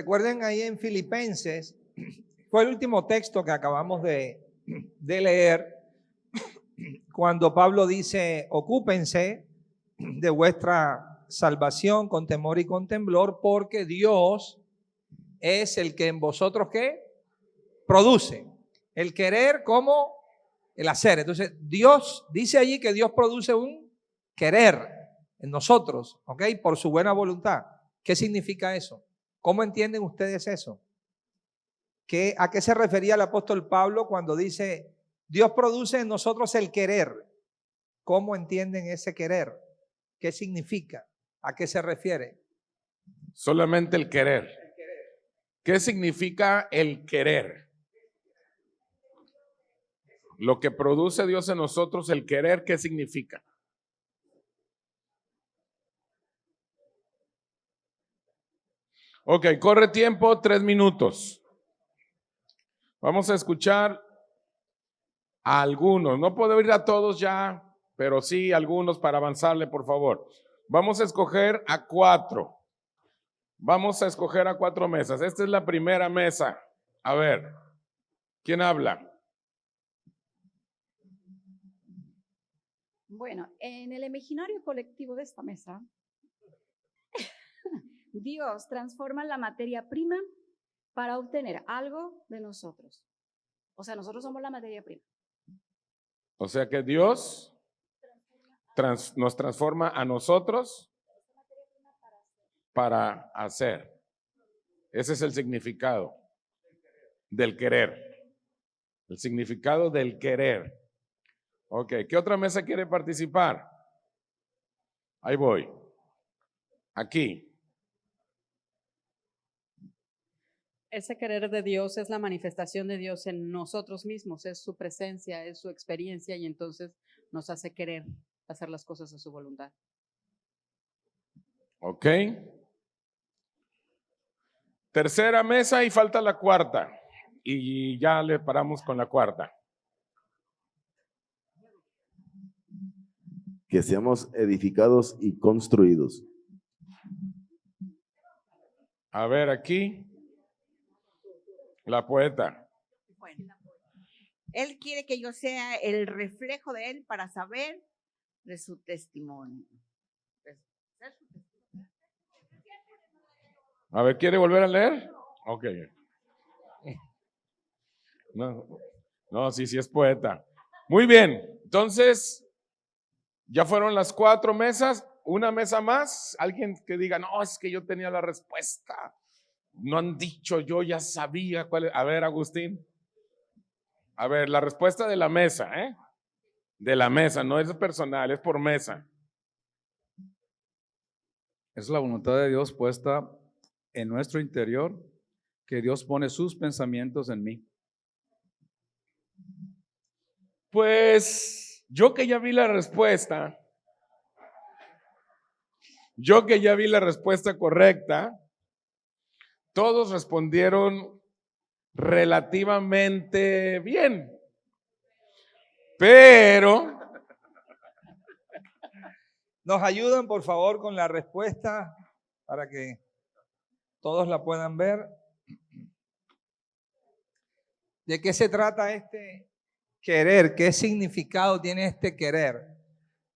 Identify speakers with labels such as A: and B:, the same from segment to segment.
A: recuerden ahí en Filipenses, fue el último texto que acabamos de leer, cuando Pablo dice, ocúpense de vuestra salvación con temor y con temblor, porque Dios es el que en vosotros, ¿qué? Produce. El querer como el hacer. Entonces, Dios dice allí que Dios produce un querer en nosotros, ¿ok? Por su buena voluntad. ¿Qué significa eso? ¿Cómo entienden ustedes eso? ¿A qué se refería el apóstol Pablo cuando dice, Dios produce en nosotros el querer? ¿Cómo entienden ese querer? ¿Qué significa? ¿A qué se refiere?
B: Solamente el querer. ¿Qué significa el querer? Lo que produce Dios en nosotros, el querer, ¿qué significa? Ok, corre tiempo, 3 minutos. Vamos a escuchar a algunos. No puedo ir a todos ya, pero sí algunos para avanzarle, por favor. Vamos a escoger a 4. Vamos a escoger a 4 mesas. Esta es la primera mesa. A ver, ¿quién habla?
C: Bueno, en el imaginario colectivo de esta mesa, Dios transforma la materia prima para obtener algo de nosotros. O sea, nosotros somos la materia prima.
B: O sea que Dios nos transforma a nosotros para hacer. Ese es el significado del querer. El significado del querer. Ok, ¿qué otra mesa quiere participar? Ahí voy. Aquí.
D: Ese querer de Dios es la manifestación de Dios en nosotros mismos, es su presencia, es su experiencia y entonces nos hace querer hacer las cosas a su voluntad.
B: Ok. Tercera mesa y falta la cuarta. Y ya le paramos con la cuarta.
E: Que seamos edificados y construidos.
B: A ver aquí. La poeta.
F: Bueno, Él quiere que yo sea el reflejo de Él para saber de su testimonio.
B: A ver, ¿quiere volver a leer? Ok. No, sí es poeta. Muy bien, entonces, ya fueron las 4 mesas, una mesa más. Alguien que diga, no, es que yo tenía la respuesta. No han dicho, yo ya sabía cuál es. A ver, Agustín. A ver, la respuesta de la mesa, ¿eh? De la mesa, no es personal, es por mesa.
G: Es la voluntad de Dios puesta en nuestro interior, que Dios pone sus pensamientos en mí.
B: Pues yo que ya vi la respuesta, correcta, todos respondieron relativamente bien, pero
A: ¿nos ayudan, por favor, con la respuesta para que todos la puedan ver? ¿De qué se trata este querer? ¿Qué significado tiene este querer?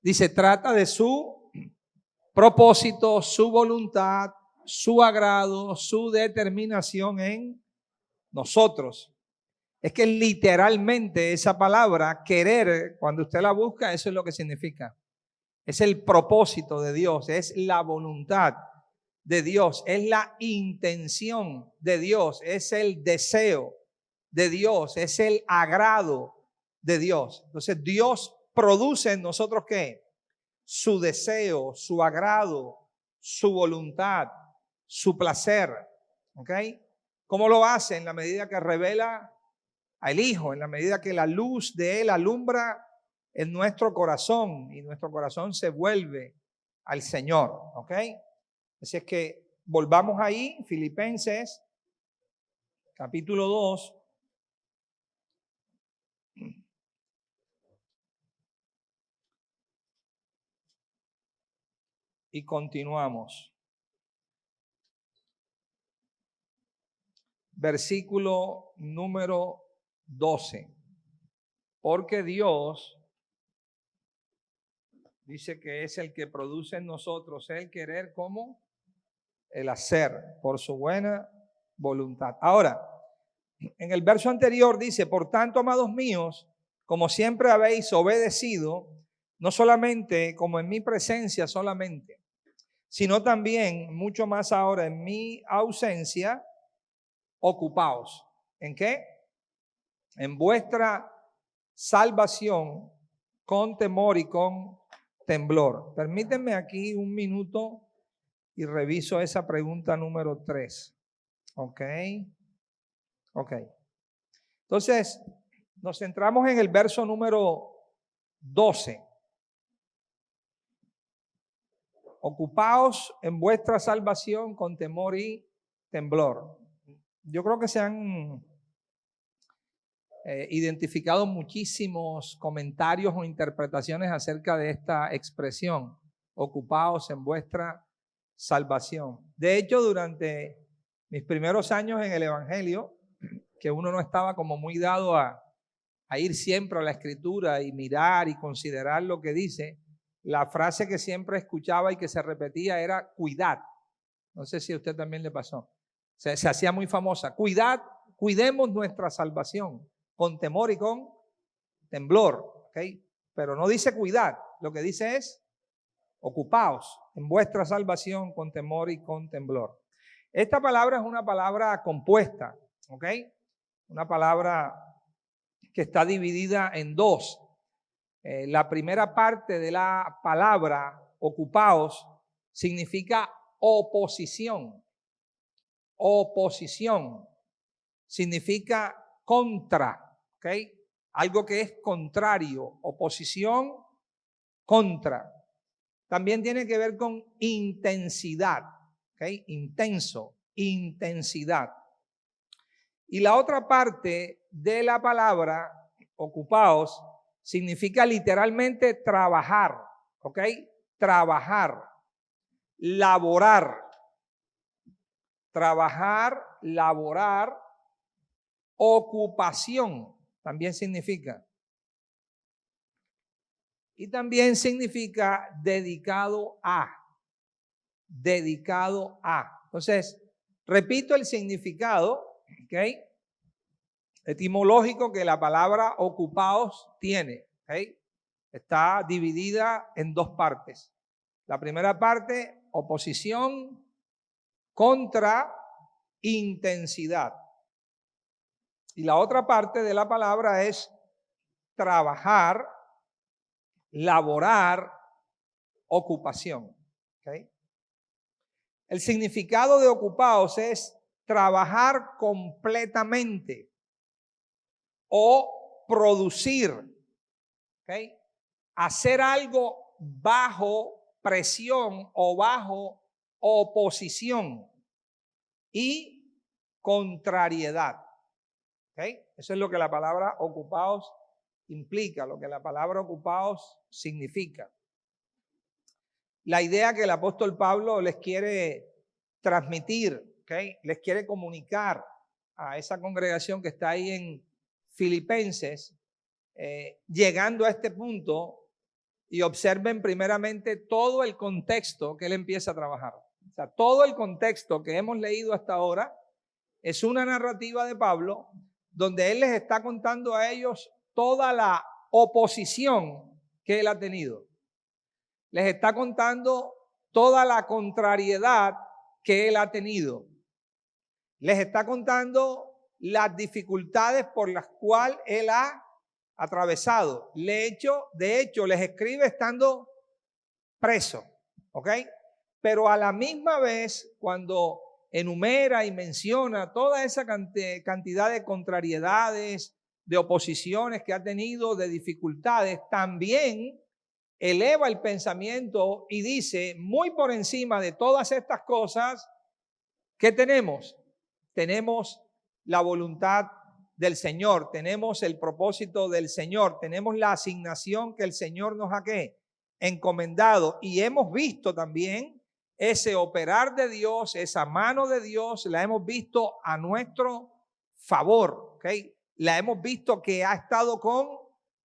A: Dice, trata de su propósito, su voluntad, su agrado, su determinación en nosotros. Es que literalmente esa palabra, querer, cuando usted la busca, eso es lo que significa. Es el propósito de Dios, es la voluntad de Dios, es la intención de Dios, es el deseo de Dios, es el agrado de Dios. Entonces Dios produce en nosotros ¿qué? Su deseo, su agrado, su voluntad, su placer. ¿Ok? ¿Cómo lo hace? En la medida que revela al Hijo, en la medida que la luz de Él alumbra en nuestro corazón y nuestro corazón se vuelve al Señor. ¿Ok? Así es que volvamos ahí, Filipenses, capítulo 2. Y continuamos. versículo número 12. Porque Dios dice que es el que produce en nosotros el querer como el hacer por su buena voluntad. Ahora, en el verso anterior dice, por tanto, amados míos, como siempre habéis obedecido, no solamente como en mi presencia solamente, sino también mucho más ahora en mi ausencia, ocupaos. ¿En qué? En vuestra salvación con temor y con temblor. Permítanme aquí un minuto y reviso esa pregunta número 3. Ok. Entonces, nos centramos en el verso número 12. Ocupaos en vuestra salvación con temor y temblor. Yo creo que se han identificado muchísimos comentarios o interpretaciones acerca de esta expresión. Ocupaos en vuestra salvación. De hecho, durante mis primeros años en el Evangelio, que uno no estaba como muy dado a ir siempre a la Escritura y mirar y considerar lo que dice, la frase que siempre escuchaba y que se repetía era cuidad. No sé si a usted también le pasó. Se hacía muy famosa. Cuidad, cuidemos nuestra salvación con temor y con temblor. ¿Okay? Pero no dice cuidad. Lo que dice es ocupaos en vuestra salvación con temor y con temblor. Esta palabra es una palabra compuesta. ¿Ok? Una palabra que está dividida en dos. La primera parte de la palabra ocupaos significa oposición. Oposición significa contra, ¿ok? Algo que es contrario, oposición, contra. También tiene que ver con intensidad, ¿ok? Intenso, intensidad. Y la otra parte de la palabra ocupaos significa literalmente trabajar, ¿ok? Trabajar, laborar. Trabajar, laborar, ocupación también significa. Y también significa dedicado a. Dedicado a. Entonces, repito el significado, ¿ok? Etimológico que la palabra ocupaos tiene, ¿ok? Está dividida en dos partes. La primera parte, oposición contra intensidad. Y la otra parte de la palabra es trabajar, laborar, ocupación. ¿Okay? El significado de ocupaos es trabajar completamente o producir. ¿Okay? Hacer algo bajo presión o bajo oposición y contrariedad. ¿Okay? Eso es lo que la palabra ocupaos implica, lo que la palabra ocupaos significa. La idea que el apóstol Pablo les quiere transmitir, ¿okay? Les quiere comunicar a esa congregación que está ahí en Filipenses, llegando a este punto, y observen primeramente todo el contexto que él empieza a trabajar. O sea, todo el contexto que hemos leído hasta ahora es una narrativa de Pablo donde él les está contando a ellos toda la oposición que él ha tenido. Les está contando toda la contrariedad que él ha tenido. Les está contando las dificultades por las cuales él ha atravesado. De hecho, les escribe estando preso, ¿ok? Pero a la misma vez, cuando enumera y menciona toda esa cantidad de contrariedades, de oposiciones que ha tenido, de dificultades, también eleva el pensamiento y dice, muy por encima de todas estas cosas, ¿qué tenemos? Tenemos la voluntad del Señor, tenemos el propósito del Señor, tenemos la asignación que el Señor nos ha encomendado, y hemos visto también ese operar de Dios, esa mano de Dios, la hemos visto a nuestro favor, ¿ok? La hemos visto que ha estado con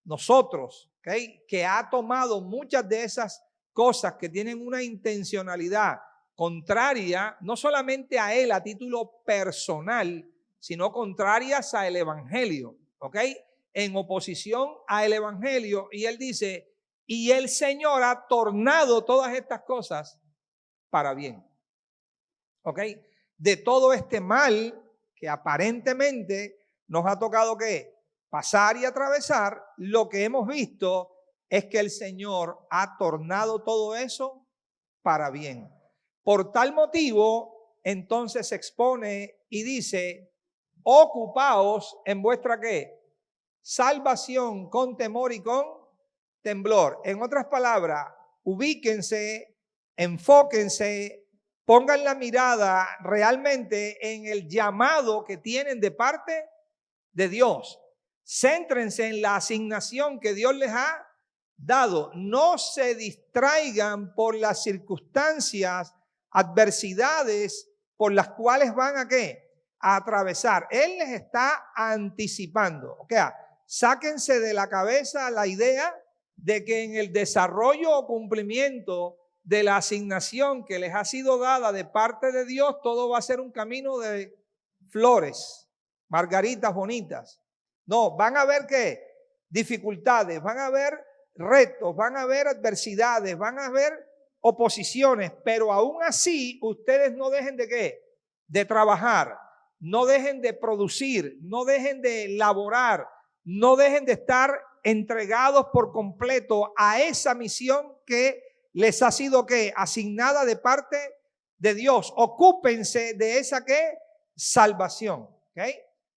A: nosotros, ¿ok? Que ha tomado muchas de esas cosas que tienen una intencionalidad contraria, no solamente a Él a título personal, sino contrarias al Evangelio, ¿ok? En oposición al Evangelio. Y Él dice, y el Señor ha tornado todas estas cosas para bien, ¿ok? De todo este mal que aparentemente nos ha tocado que pasar y atravesar, lo que hemos visto es que el Señor ha tornado todo eso para bien. Por tal motivo, entonces se expone y dice, ocupaos en vuestra ¿qué? Salvación con temor y con temblor. En otras palabras, ubíquense, enfóquense, pongan la mirada realmente en el llamado que tienen de parte de Dios. Céntrense en la asignación que Dios les ha dado. No se distraigan por las circunstancias, adversidades por las cuales van a ¿qué? A atravesar. Él les está anticipando. O sea, sáquense de la cabeza la idea de que en el desarrollo o cumplimiento de la asignación que les ha sido dada de parte de Dios, todo va a ser un camino de flores, margaritas bonitas. No, van a haber ¿qué? Dificultades, van a haber retos, van a haber adversidades, van a haber oposiciones, pero aún así ustedes no dejen de ¿qué? De trabajar, no dejen de producir, no dejen de laborar, no dejen de estar entregados por completo a esa misión que les ha sido ¿qué? Asignada de parte de Dios. Ocúpense de esa ¿qué? Salvación. ¿Okay?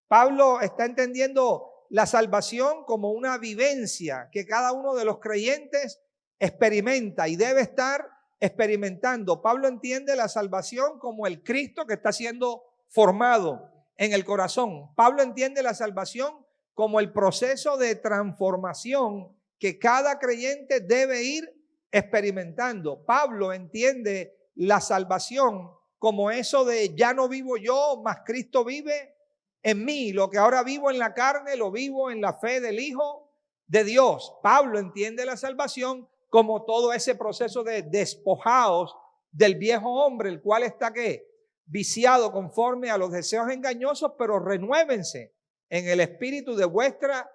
A: Pablo está entendiendo la salvación como una vivencia que cada uno de los creyentes experimenta y debe estar experimentando. Pablo entiende la salvación como el Cristo que está siendo formado en el corazón. Pablo entiende la salvación como el proceso de transformación que cada creyente debe ir experimentando. Pablo entiende la salvación como eso de ya no vivo yo, mas Cristo vive en mí. Lo que ahora vivo en la carne, lo vivo en la fe del Hijo de Dios. Pablo entiende la salvación como todo ese proceso de despojaos del viejo hombre, el cual está ¿qué? Viciado conforme a los deseos engañosos, pero renuévense en el espíritu de vuestra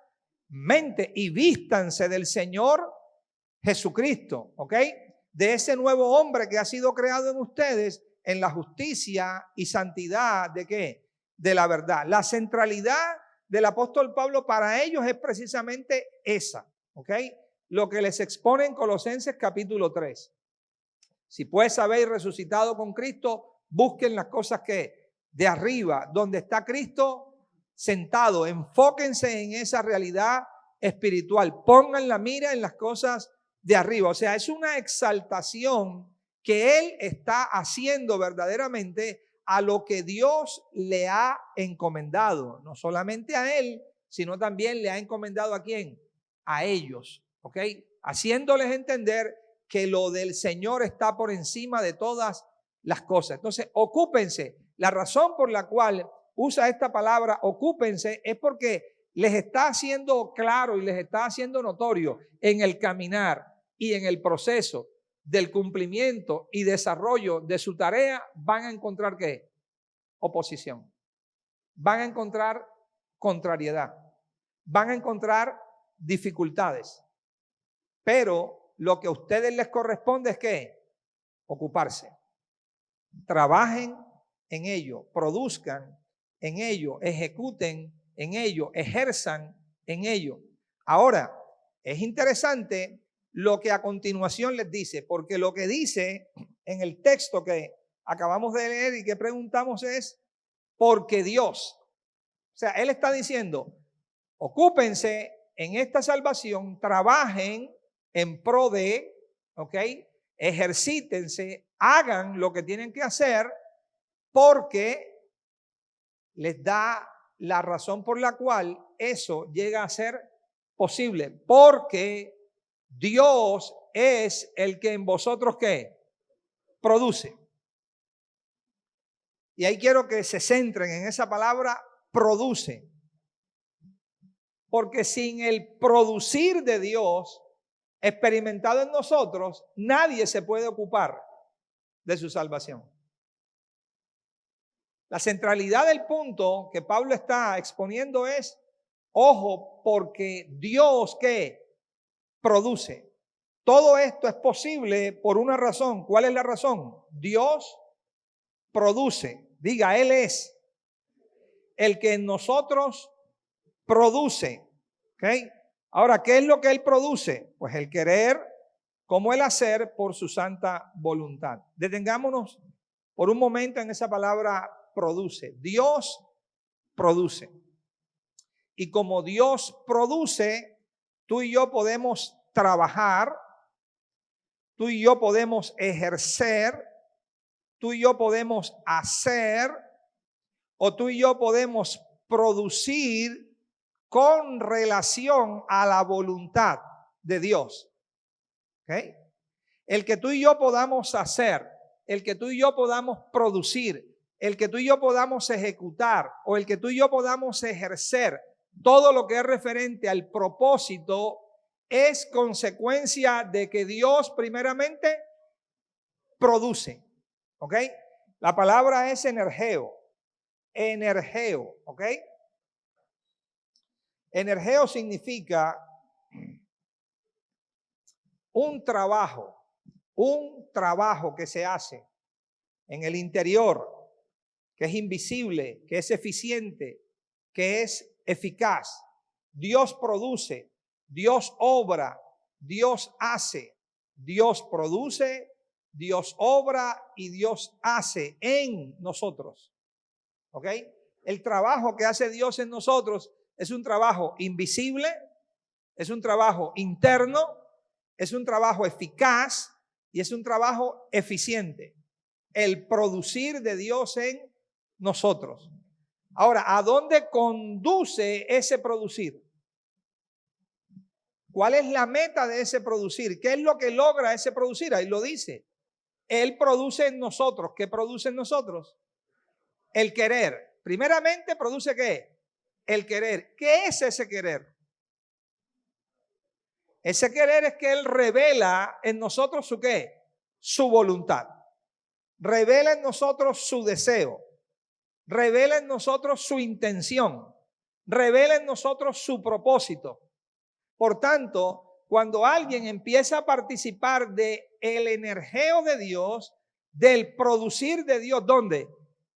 A: mente y vístanse del Señor Jesucristo, ¿ok? De ese nuevo hombre que ha sido creado en ustedes en la justicia y santidad de ¿qué? De la verdad. La centralidad del apóstol Pablo para ellos es precisamente esa, ¿ok? Lo que les expone en Colosenses capítulo 3. Si pues habéis resucitado con Cristo, busquen las cosas que de arriba, donde está Cristo sentado. Enfóquense en esa realidad espiritual. Pongan la mira en las cosas de arriba. O sea, es una exaltación que Él está haciendo verdaderamente a lo que Dios le ha encomendado. No solamente a Él, sino también le ha encomendado ¿a quién? A ellos. ¿Ok? Haciéndoles entender que lo del Señor está por encima de todas las cosas. Entonces, ocúpense. La razón por la cual usa esta palabra, ocúpense, es porque les está haciendo claro y les está haciendo notorio en el caminar y en el proceso del cumplimiento y desarrollo de su tarea, van a encontrar ¿qué? Oposición. Van a encontrar contrariedad. Van a encontrar dificultades. Pero lo que a ustedes les corresponde es ¿qué? Ocuparse. Trabajen en ello, produzcan en ello, ejecuten en ello, ejerzan en ello. Ahora, es interesante lo que a continuación les dice, porque lo que dice en el texto que acabamos de leer y que preguntamos es, porque Dios. O sea, Él está diciendo, ocúpense en esta salvación, trabajen en pro de, ¿ok? Ejercítense, hagan lo que tienen que hacer, porque les da la razón por la cual eso llega a ser posible, porque Dios es el que en vosotros ¿qué? produce. Y ahí quiero que se centren en esa palabra produce. Porque sin el producir de Dios experimentado en nosotros, nadie se puede ocupar de su salvación. La centralidad del punto que Pablo está exponiendo es, ojo, porque Dios ¿qué? Produce. Todo esto es posible por una razón. ¿Cuál es la razón? Dios produce. Diga, Él es el que en nosotros produce. ¿Okay? Ahora, ¿qué es lo que Él produce? Pues el querer como el hacer por su santa voluntad. Detengámonos por un momento en esa palabra produce. Dios produce. Y como Dios produce, tú y yo podemos trabajar, tú y yo podemos ejercer, tú y yo podemos hacer, o tú y yo podemos producir con relación a la voluntad de Dios. ¿Okay? El que tú y yo podamos hacer, el que tú y yo podamos producir, el que tú y yo podamos ejecutar o el que tú y yo podamos ejercer todo lo que es referente al propósito es consecuencia de que Dios primeramente produce. ¿Ok? La palabra es energeo. Energeo. ¿Ok? Energeo significa un trabajo que se hace en el interior, que es invisible, que es eficiente, que es eficaz. Dios produce, Dios obra, Dios hace, Dios produce, Dios obra y Dios hace en nosotros. ¿Ok? El trabajo que hace Dios en nosotros es un trabajo invisible, es un trabajo interno, es un trabajo eficaz y es un trabajo eficiente. El producir de Dios en nosotros. Ahora, ¿a dónde conduce ese producir? ¿Cuál es la meta de ese producir? ¿Qué es lo que logra ese producir? Ahí lo dice. Él produce en nosotros. ¿Qué produce en nosotros? El querer. Primeramente, ¿produce qué? El querer. ¿Qué es ese querer? Ese querer es que Él revela en nosotros su ¿qué? Su voluntad. Revela en nosotros su deseo. Revela en nosotros su intención. Revela en nosotros su propósito. Por tanto, cuando alguien empieza a participar del energeo de Dios, del producir de Dios, ¿dónde?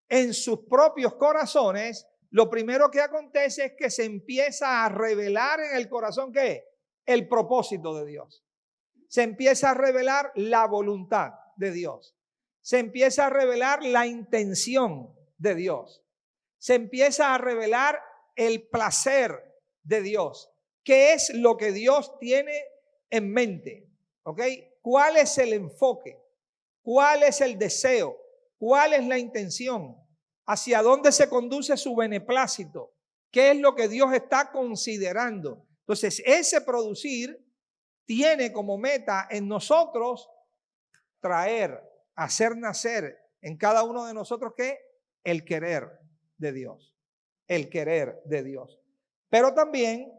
A: En sus propios corazones, lo primero que acontece es que se empieza a revelar en el corazón ¿qué? El propósito de Dios. Se empieza a revelar la voluntad de Dios. Se empieza a revelar la intención de Dios. Se empieza a revelar el placer de Dios. ¿Qué es lo que Dios tiene en mente? ¿Ok? ¿Cuál es el enfoque? ¿Cuál es el deseo? ¿Cuál es la intención? ¿Hacia dónde se conduce su beneplácito? ¿Qué es lo que Dios está considerando? Entonces, ese producir tiene como meta en nosotros traer, hacer nacer en cada uno de nosotros ¿qué? El querer de Dios. El querer de Dios. Pero también,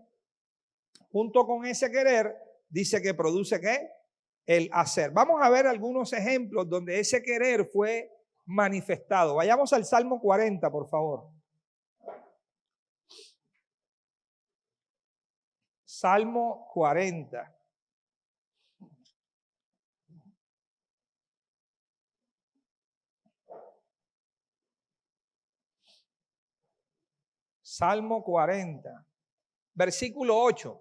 A: junto con ese querer, dice que produce ¿qué? El hacer. Vamos a ver algunos ejemplos donde ese querer fue manifestado. Vayamos al Salmo 40, por favor. Salmo 40. Salmo 40, versículo 8.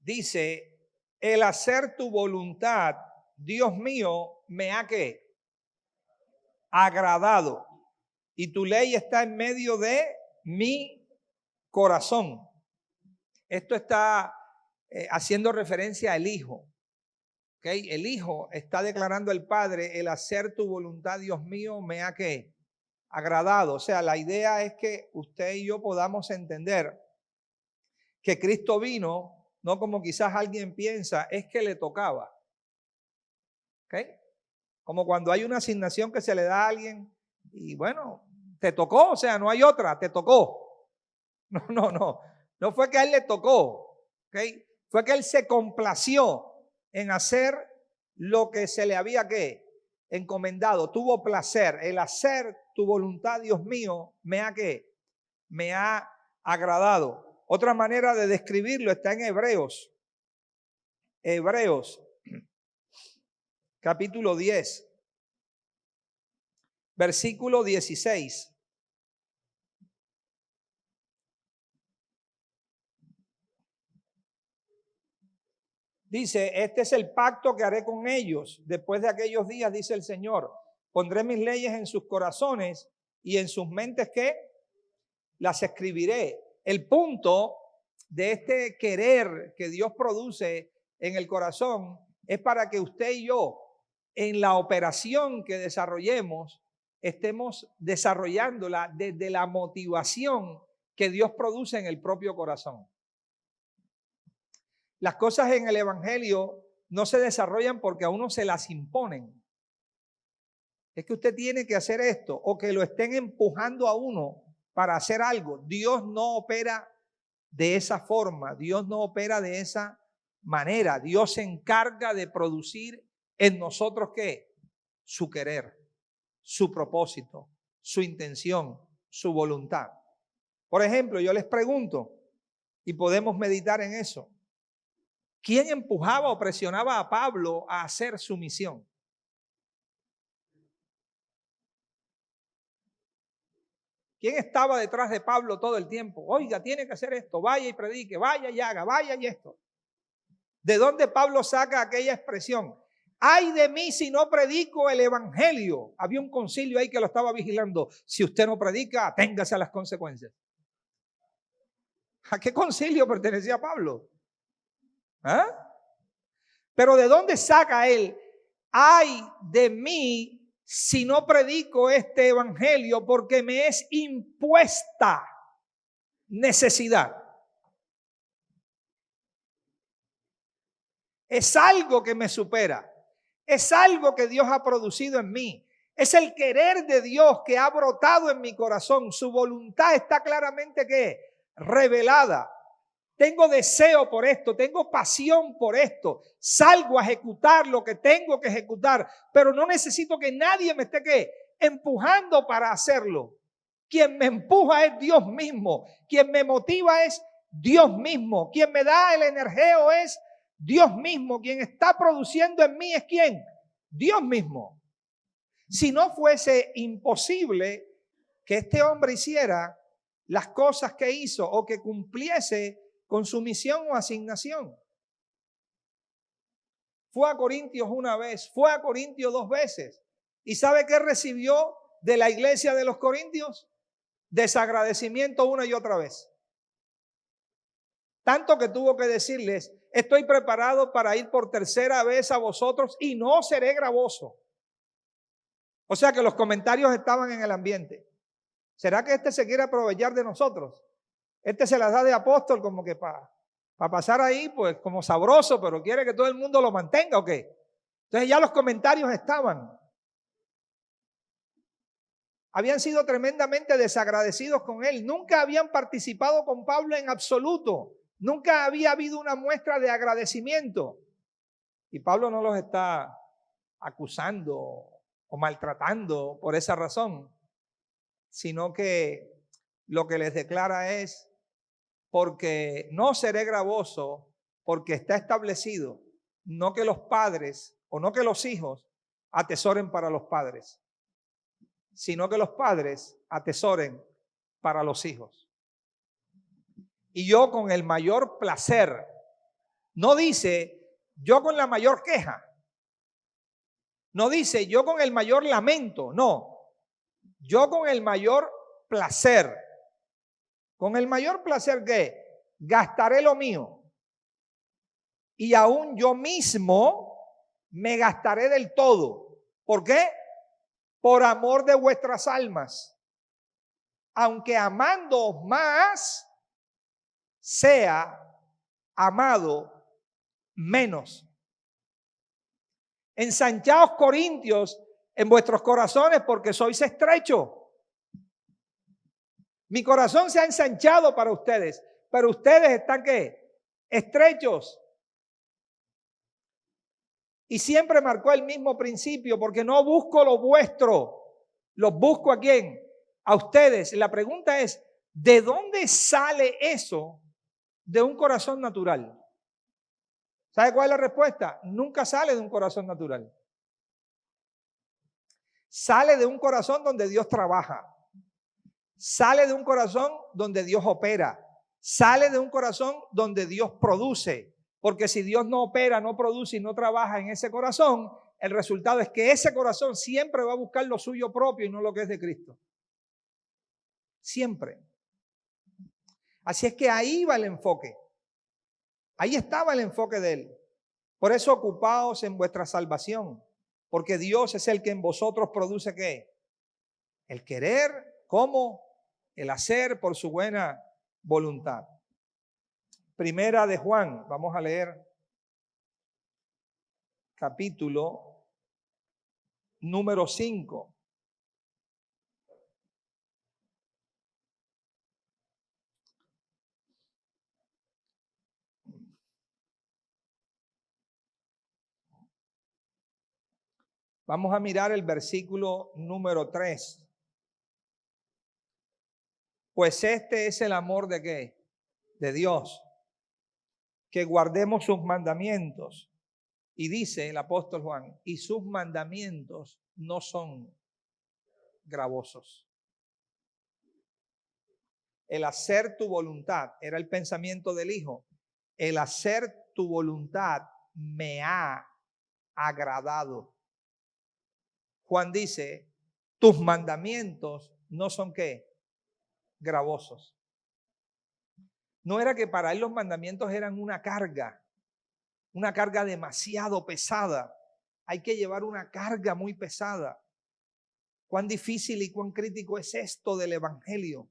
A: Dice, el hacer tu voluntad, Dios mío, me ha ¿qué? Agradado. Y tu ley está en medio de mi corazón. Esto está haciendo referencia al Hijo. ¿Okay? El Hijo está declarando al Padre, el hacer tu voluntad, Dios mío, me ha ¿qué? agradado. O sea, la idea es que usted y yo podamos entender que Cristo vino, no como quizás alguien piensa, es que le tocaba. ¿Ok? Como cuando hay una asignación que se le da a alguien y bueno, te tocó, o sea, no hay otra, te tocó. No fue que a él le tocó, ¿ok? Fue que él se complació en hacer lo que se le había ¿qué? Encomendado, tuvo placer. El hacer tu voluntad, Dios mío, me ha ¿qué? Me ha agradado. Otra manera de describirlo está en Hebreos. Hebreos, capítulo 10, versículo 16. Dice, este es el pacto que haré con ellos. Después de aquellos días, dice el Señor, pondré mis leyes en sus corazones y en sus mentes, ¿qué? Las escribiré. El punto de este querer que Dios produce en el corazón es para que usted y yo, en la operación que desarrollemos, estemos desarrollándola desde la motivación que Dios produce en el propio corazón. Las cosas en el evangelio no se desarrollan porque a uno se las imponen. Es que usted tiene que hacer esto o que lo estén empujando a uno para hacer algo. Dios no opera de esa forma. Dios no opera de esa manera. Dios se encarga de producir en nosotros ¿qué? Su querer, su propósito, su intención, su voluntad. Por ejemplo, yo les pregunto y podemos meditar en eso. ¿Quién empujaba o presionaba a Pablo a hacer su misión? ¿Quién estaba detrás de Pablo todo el tiempo? Oiga, tiene que hacer esto, vaya y predique, vaya y haga, vaya y esto. ¿De dónde Pablo saca aquella expresión? Ay de mí si no predico el evangelio. Había un concilio ahí que lo estaba vigilando. Si usted no predica, aténgase a las consecuencias. ¿A qué concilio pertenecía Pablo? ¿Ah? Pero ¿de dónde saca él? Ay de mí si no predico este evangelio porque me es impuesta necesidad. Es algo que me supera. Es algo que Dios ha producido en mí. Es el querer de Dios que ha brotado en mi corazón. Su voluntad está claramente ¿qué? Revelada. Tengo deseo por esto, tengo pasión por esto. Salgo a ejecutar lo que tengo que ejecutar, pero no necesito que nadie me esté ¿qué? Empujando para hacerlo. Quien me empuja es Dios mismo. Quien me motiva es Dios mismo. Quien me da el energeo es Dios mismo. Quien está produciendo en mí es ¿quién? Dios mismo. Si no fuese imposible que este hombre hiciera las cosas que hizo o que cumpliese con su misión o asignación. Fue a Corintios una vez, fue a Corintios 2 veces. ¿Y sabe qué recibió de la iglesia de los Corintios? Desagradecimiento una y otra vez. Tanto que tuvo que decirles, estoy preparado para ir por tercera vez a vosotros y no seré gravoso. O sea que los comentarios estaban en el ambiente. ¿Será que este se quiere aprovechar de nosotros? Este se las da de apóstol como que para pasar ahí, pues como sabroso, pero quiere que todo el mundo lo mantenga ¿o qué? Entonces ya los comentarios estaban. Habían sido tremendamente desagradecidos con él. Nunca habían participado con Pablo en absoluto. Nunca había habido una muestra de agradecimiento. Y Pablo no los está acusando o maltratando por esa razón, sino que lo que les declara es, porque no seré gravoso, porque está establecido, no que los padres o no que los hijos atesoren para los padres, sino que los padres atesoren para los hijos. Y yo con el mayor placer, no dice yo con la mayor queja, no dice yo con el mayor lamento, no, yo con el mayor placer. Con el mayor placer que gastaré lo mío y aún yo mismo me gastaré del todo. ¿Por qué? Por amor de vuestras almas. aunque amando más, sea amado menos. Ensanchaos, Corintios, en vuestros corazones, porque sois estrechos. Mi corazón se ha ensanchado para ustedes, pero ustedes están ¿qué? Estrechos. Y siempre marcó el mismo principio, porque no busco lo vuestro, los busco ¿a quién? A ustedes. La pregunta es, ¿de dónde sale eso de un corazón natural? ¿Sabe cuál es la respuesta? Nunca sale de un corazón natural. Sale de un corazón donde Dios trabaja. Sale de un corazón donde Dios opera. Sale de un corazón donde Dios produce. Porque si Dios no opera, no produce y no trabaja en ese corazón, el resultado es que ese corazón siempre va a buscar lo suyo propio y no lo que es de Cristo. Siempre. Así es que ahí va el enfoque. Ahí estaba el enfoque de él. Por eso ocupaos en vuestra salvación, porque Dios es el que en vosotros produce ¿qué? El querer, ¿cómo? El hacer por su buena voluntad. Primera de Juan, vamos a leer capítulo número 5. Vamos a mirar el versículo número 3. Pues este es el amor de ¿qué? De Dios, que guardemos sus mandamientos. Y dice el apóstol Juan, y sus mandamientos no son gravosos. El hacer tu voluntad era el pensamiento del Hijo. El hacer tu voluntad me ha agradado. Juan dice, tus mandamientos no son ¿qué? Gravosos. No era que para él los mandamientos eran una carga demasiado pesada. Hay que llevar una carga muy pesada. Cuán difícil y cuán crítico es esto del evangelio.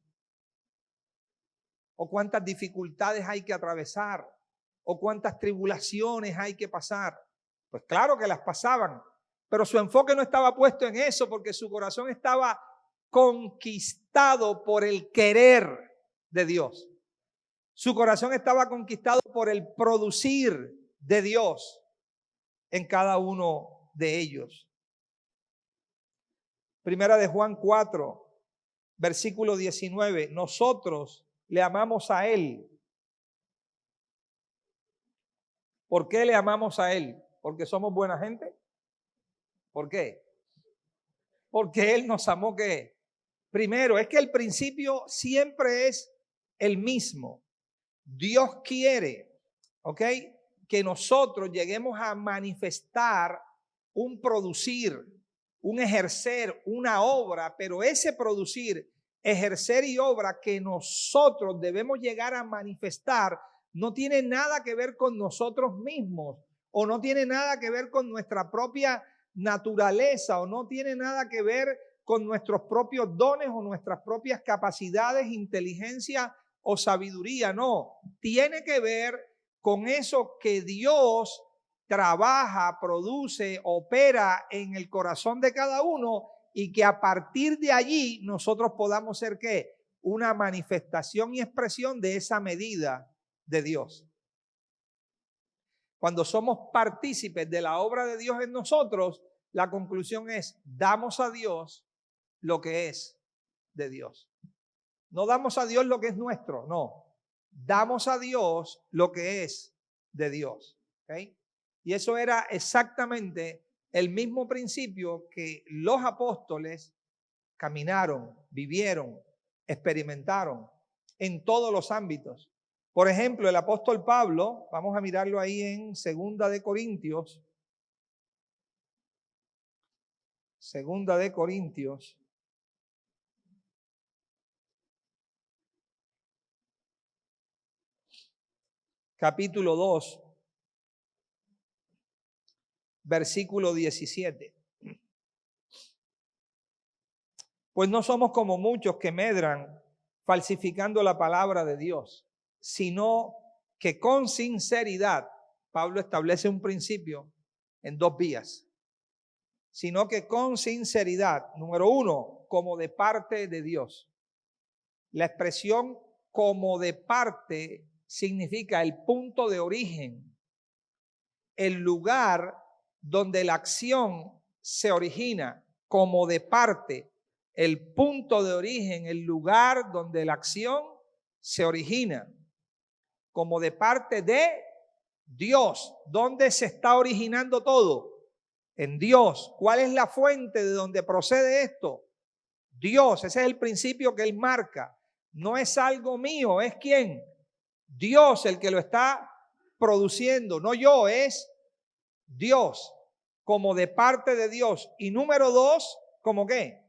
A: O cuántas dificultades hay que atravesar. O cuántas tribulaciones hay que pasar. Pues claro que las pasaban. Pero su enfoque no estaba puesto en eso, porque su corazón estaba conquistado por el querer de Dios. Su corazón estaba conquistado por el producir de Dios en cada uno de ellos. Primera de Juan 4, versículo 19. Nosotros le amamos a Él. ¿Por qué le amamos a Él? ¿Porque somos buena gente? ¿Por qué? Porque Él nos amó ¿qué? Primero, es que el principio siempre es el mismo. Dios quiere, ¿ok? Que nosotros lleguemos a manifestar un producir, un ejercer, una obra, pero ese producir, ejercer y obra que nosotros debemos llegar a manifestar no tiene nada que ver con nosotros mismos o no tiene nada que ver con nuestra propia naturaleza o no tiene nada que ver con nuestros propios dones o nuestras propias capacidades, inteligencia o sabiduría. No, tiene que ver con eso que Dios trabaja, produce, opera en el corazón de cada uno y que a partir de allí nosotros podamos ser ¿qué? Una manifestación y expresión de esa medida de Dios. Cuando somos partícipes de la obra de Dios en nosotros, la conclusión es, damos a Dios lo que es de Dios. No damos a Dios lo que es nuestro, no. Damos a Dios lo que es de Dios. ¿Okay? Y eso era exactamente el mismo principio que los apóstoles caminaron, vivieron, experimentaron en todos los ámbitos. Por ejemplo, el apóstol Pablo, vamos a mirarlo ahí en 2 de Corintios. 2 de Corintios. Capítulo 2, versículo 17. Pues no somos como muchos que medran falsificando la palabra de Dios, sino que con sinceridad, Pablo establece un principio en 2 vías, sino que con sinceridad, número 1, como de parte de Dios. La expresión como de parte significa el punto de origen, el lugar donde la acción se origina, como de parte, el punto de origen, el lugar donde la acción se origina, como de parte de Dios. ¿Dónde se está originando todo? En Dios. ¿Cuál es la fuente de donde procede esto? Dios. Ese es el principio que él marca. No es algo mío, es ¿quién? Dios el que lo está produciendo, no yo, es Dios, como de parte de Dios. Y número 2, ¿cómo qué?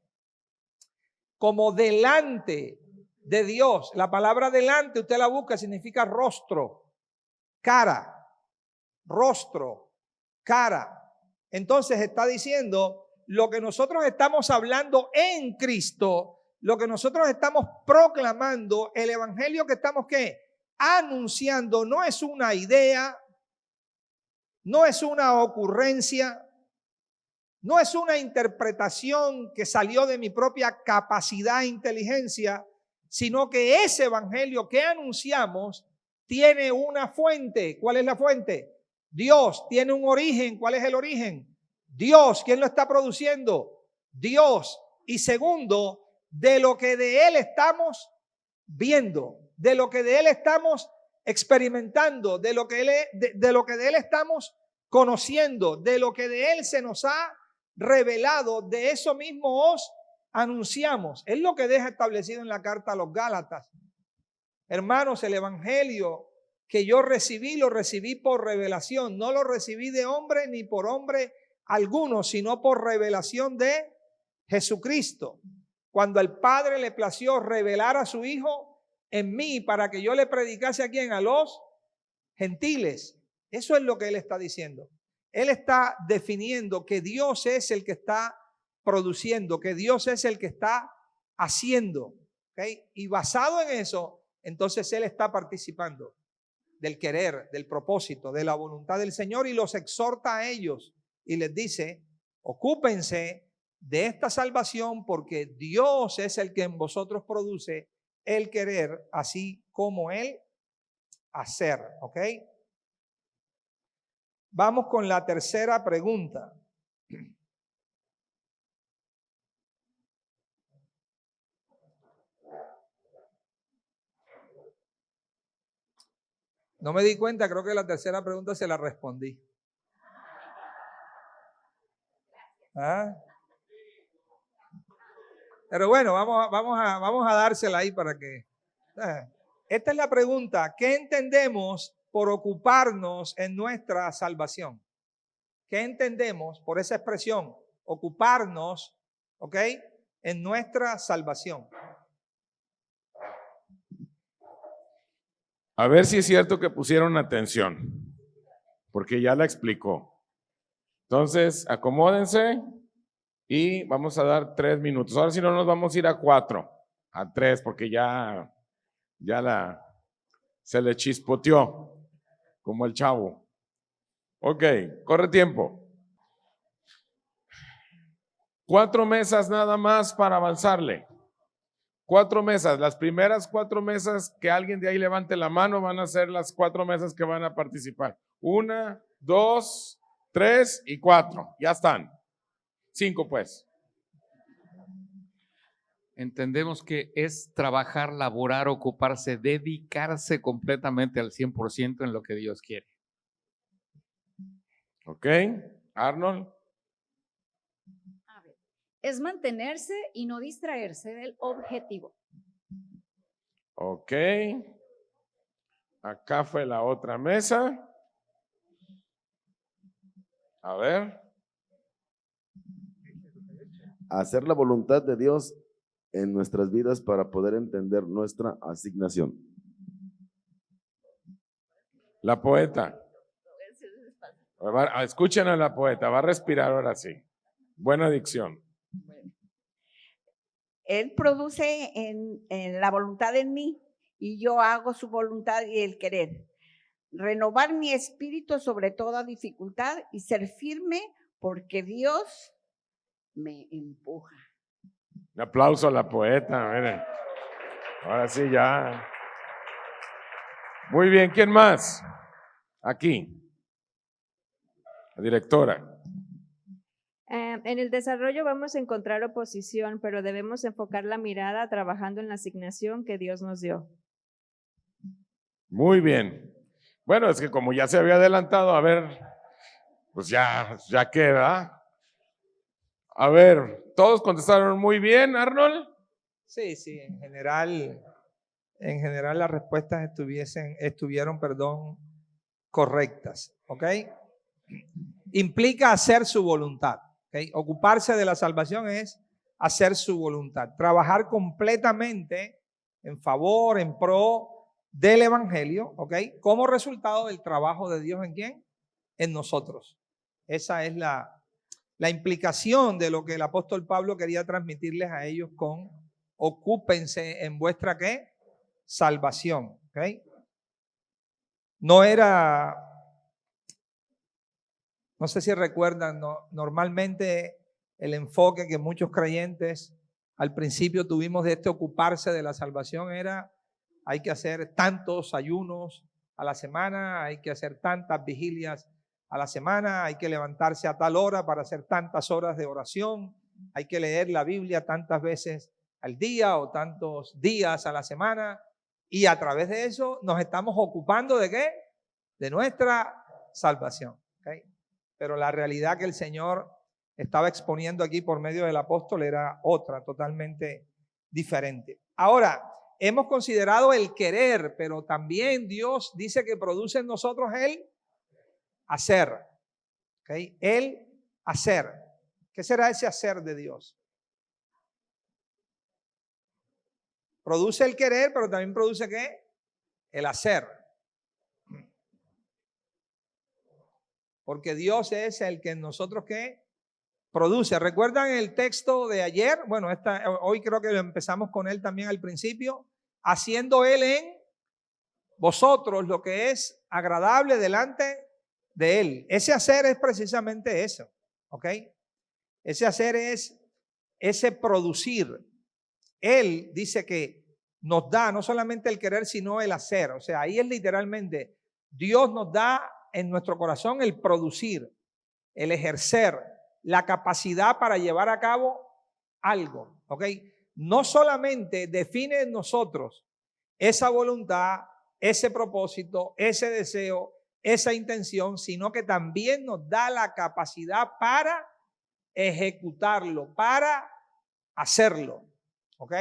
A: Como delante de Dios. La palabra delante, usted la busca, significa rostro, cara, rostro, cara. Entonces está diciendo lo que nosotros estamos hablando en Cristo, lo que nosotros estamos proclamando, el evangelio que estamos ¿qué? Anunciando, no es una idea, no es una ocurrencia, no es una interpretación que salió de mi propia capacidad e inteligencia, sino que ese evangelio que anunciamos tiene una fuente. ¿Cuál es la fuente? Dios. Tiene un origen. ¿Cuál es el origen? Dios. ¿Quién lo está produciendo? Dios. Y segundo, de lo que de Él estamos viendo, de lo que de Él estamos experimentando, de lo que de Él estamos conociendo, de lo que de Él se nos ha revelado, de eso mismo os anunciamos. Es lo que deja establecido en la carta a los Gálatas. Hermanos, el evangelio que yo recibí, lo recibí por revelación. No lo recibí de hombre ni por hombre alguno, sino por revelación de Jesucristo. Cuando el Padre le plació revelar a su Hijo en mí para que yo le predicase a quién, a los gentiles. Eso es lo que él está diciendo. Él está definiendo que Dios es el que está produciendo, que Dios es el que está haciendo. ¿Okay? Y basado en eso, entonces él está participando del querer, del propósito, de la voluntad del Señor y los exhorta a ellos y les dice, ocúpense de esta salvación porque Dios es el que en vosotros produce el querer, así como el hacer. ¿Ok? Vamos con la tercera pregunta. No me di cuenta, creo que la tercera pregunta se la respondí. ¿Ah? Pero bueno, vamos a dársela ahí para que... Esta es la pregunta. ¿Qué entendemos por ocuparnos en nuestra salvación? ¿Qué entendemos por esa expresión? Ocuparnos, ¿ok? En nuestra salvación.
B: A ver si es cierto que pusieron atención, porque ya la explicó. Entonces, acomódense y vamos a dar 3 minutos. Ahora si no nos vamos a ir a 4, a 3, porque ya se le chispoteó, como el chavo. Ok, corre tiempo. 4 mesas nada más para avanzarle. 4 mesas, las primeras 4 mesas que alguien de ahí levante la mano van a ser las 4 mesas que van a participar. 1, 2, 3 y 4, ya están. 5 pues.
H: Entendemos que es trabajar, laborar, ocuparse, dedicarse completamente al 100% en lo que Dios quiere.
B: Ok, Arnold.
C: A ver, es mantenerse y no distraerse del objetivo.
B: Ok. Acá fue la otra mesa. A ver.
E: Hacer la voluntad de Dios en nuestras vidas para poder entender nuestra asignación.
B: La poeta. Escuchen a la poeta, va a respirar ahora sí. Buena dicción.
F: Él produce en la voluntad en mí y yo hago su voluntad y el querer. Renovar mi espíritu sobre toda dificultad y ser firme porque Dios me empuja.
B: Un aplauso a la poeta, miren. Ahora sí ya. Muy bien, ¿quién más? Aquí. La directora.
I: En el desarrollo vamos a encontrar oposición, pero debemos enfocar la mirada trabajando en la asignación que Dios nos dio.
B: Muy bien. Bueno, es que como ya se había adelantado, a ver, pues ya queda. A ver, ¿todos contestaron muy bien, Arnold?
A: Sí, sí, en general las respuestas estuvieron, correctas, ¿ok? Implica hacer su voluntad, ¿ok? Ocuparse de la salvación es hacer su voluntad, trabajar completamente en favor, en pro del evangelio, ¿ok? Como resultado del trabajo de Dios ¿en quién? En nosotros. Esa es la implicación de lo que el apóstol Pablo quería transmitirles a ellos con ocúpense en vuestra ¿qué? Salvación, ¿ok? No sé si recuerdan, normalmente el enfoque que muchos creyentes al principio tuvimos de ocuparse de la salvación era hay que hacer tantos ayunos a la semana, hay que hacer tantas vigilias a la semana, hay que levantarse a tal hora para hacer tantas horas de oración, hay que leer la Biblia tantas veces al día o tantos días a la semana, y a través de eso nos estamos ocupando ¿de qué? De nuestra salvación, ¿okay? Pero la realidad que el Señor estaba exponiendo aquí por medio del apóstol era otra, totalmente diferente. Ahora, hemos considerado el querer, pero también Dios dice que produce en nosotros el hacer. ¿Okay? El hacer. ¿Qué será ese hacer de Dios? Produce el querer, pero también produce ¿qué? El hacer. Porque Dios es el que en nosotros ¿qué? Produce. ¿Recuerdan el texto de ayer? Bueno, hoy creo que lo empezamos con él también al principio. Haciendo Él en vosotros lo que es agradable delante de Él. Ese hacer es precisamente eso, ¿ok? Ese hacer es ese producir. Él dice que nos da no solamente el querer, sino el hacer. O sea, ahí es literalmente, Dios nos da en nuestro corazón el producir, el ejercer, la capacidad para llevar a cabo algo, ¿ok? No solamente define en nosotros esa voluntad, ese propósito, ese deseo, esa intención, sino que también nos da la capacidad para ejecutarlo, para hacerlo, ¿ok?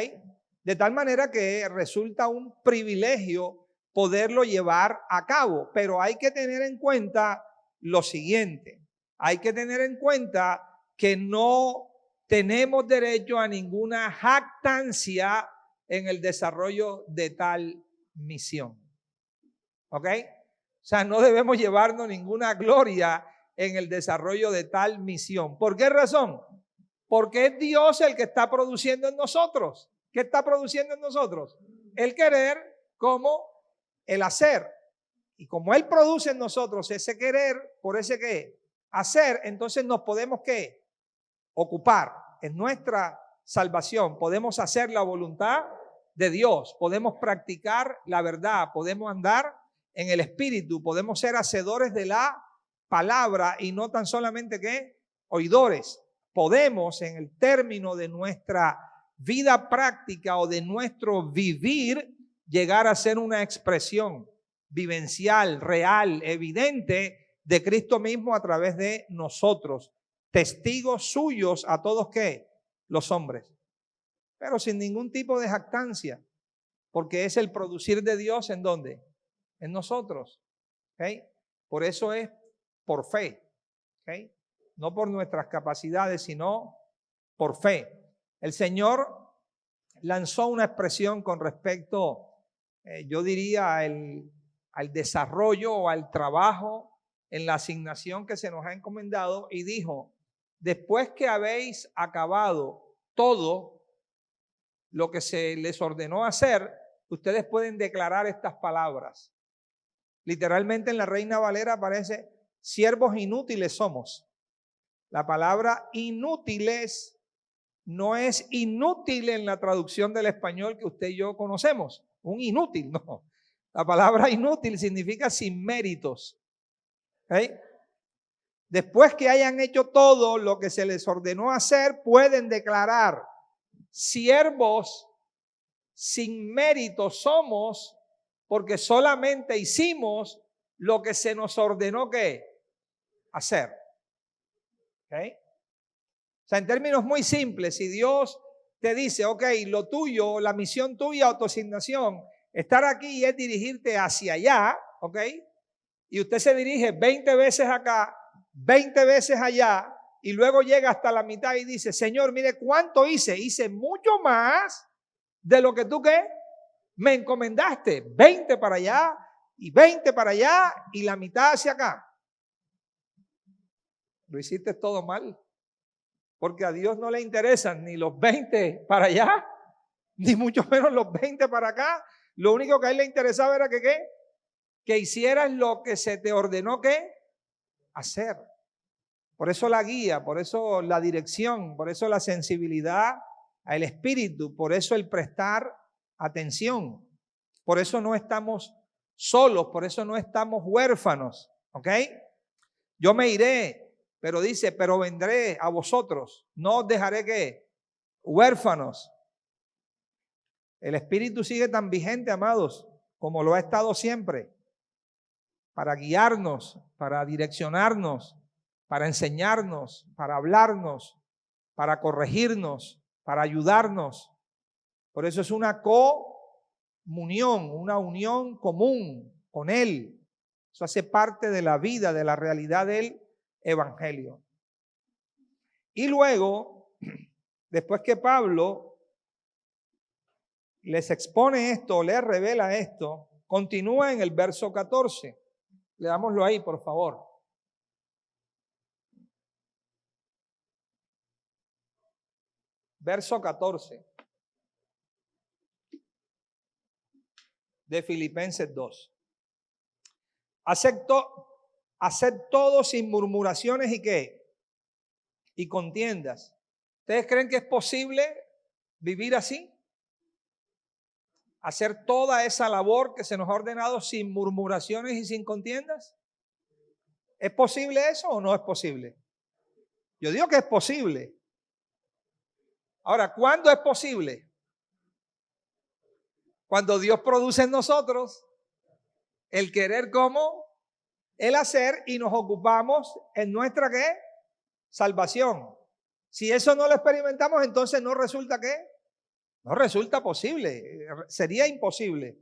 A: De tal manera que resulta un privilegio poderlo llevar a cabo, pero hay que tener en cuenta lo siguiente, hay que tener en cuenta que no tenemos derecho a ninguna jactancia en el desarrollo de tal misión. ¿Ok? O sea, no debemos llevarnos ninguna gloria en el desarrollo de tal misión. ¿Por qué razón? Porque es Dios el que está produciendo en nosotros. ¿Qué está produciendo en nosotros? El querer como el hacer. Y como Él produce en nosotros ese querer, por ese ¿qué? Hacer, entonces nos podemos ¿qué? Ocupar en nuestra salvación. Podemos hacer la voluntad de Dios, podemos practicar la verdad, podemos andar en el Espíritu, podemos ser hacedores de la palabra y no tan solamente ¿qué? Oidores. Podemos en el término de nuestra vida práctica o de nuestro vivir llegar a ser una expresión vivencial, real, evidente de Cristo mismo a través de nosotros, testigos suyos a todos ¿qué? Los hombres, pero sin ningún tipo de jactancia, porque es el producir de Dios ¿en dónde? En nosotros, ¿okay? Por eso es por fe, ¿okay? No por nuestras capacidades, sino por fe. El Señor lanzó una expresión con respecto, yo diría, al desarrollo o al trabajo en la asignación que se nos ha encomendado y dijo, después que habéis acabado todo, lo que se les ordenó hacer, ustedes pueden declarar estas palabras. Literalmente en la Reina Valera aparece, siervos inútiles somos. La palabra inútiles no es inútil en la traducción del español que usted y yo conocemos. Un inútil, no. La palabra inútil significa sin méritos. ¿Okay? Después que hayan hecho todo lo que se les ordenó hacer, pueden declarar, siervos sin méritos somos, porque solamente hicimos lo que se nos ordenó que hacer. ¿Okay? O sea, en términos muy simples, si Dios te dice, ok, lo tuyo, la misión tuya, autoasignación, estar aquí es dirigirte hacia allá, ok, y usted se dirige 20 veces acá, 20 veces allá, y luego llega hasta la mitad y dice, Señor, mire cuánto hice, hice mucho más de lo que tú ¿qué? Me encomendaste, 20 para allá y 20 para allá y la mitad hacia acá. Lo hiciste todo mal. Porque a Dios no le interesan ni los 20 para allá, ni mucho menos los 20 para acá. Lo único que a él le interesaba era que ¿qué? Que hicieras lo que se te ordenó ¿qué? Hacer. Por eso la guía, por eso la dirección, por eso la sensibilidad al espíritu, por eso el prestar atención. Por eso no estamos solos, por eso no estamos huérfanos. ¿Ok? Yo me iré. Pero dice, pero vendré a vosotros, no os dejaré ¿qué? Huérfanos. El Espíritu sigue tan vigente, amados, como lo ha estado siempre, para guiarnos, para direccionarnos, para enseñarnos, para hablarnos, para corregirnos, para ayudarnos. Por eso es una comunión, una unión común con Él. Eso hace parte de la vida, de la realidad del Evangelio. Y luego, después que Pablo les expone esto, les revela esto, continúa en el verso 14. Leámoslo ahí, por favor. Verso 14 de Filipenses 2. Haced todo sin murmuraciones y ¿qué? Y contiendas. ¿Ustedes creen que es posible vivir así? Hacer toda esa labor que se nos ha ordenado sin murmuraciones y sin contiendas. ¿Es posible eso o no es posible? Yo digo que es posible. Ahora, ¿cuándo es posible? Cuando Dios produce en nosotros el querer como el hacer y nos ocupamos en nuestra ¿qué? Salvación. Si eso no lo experimentamos, entonces no resulta ¿qué? No resulta posible, sería imposible.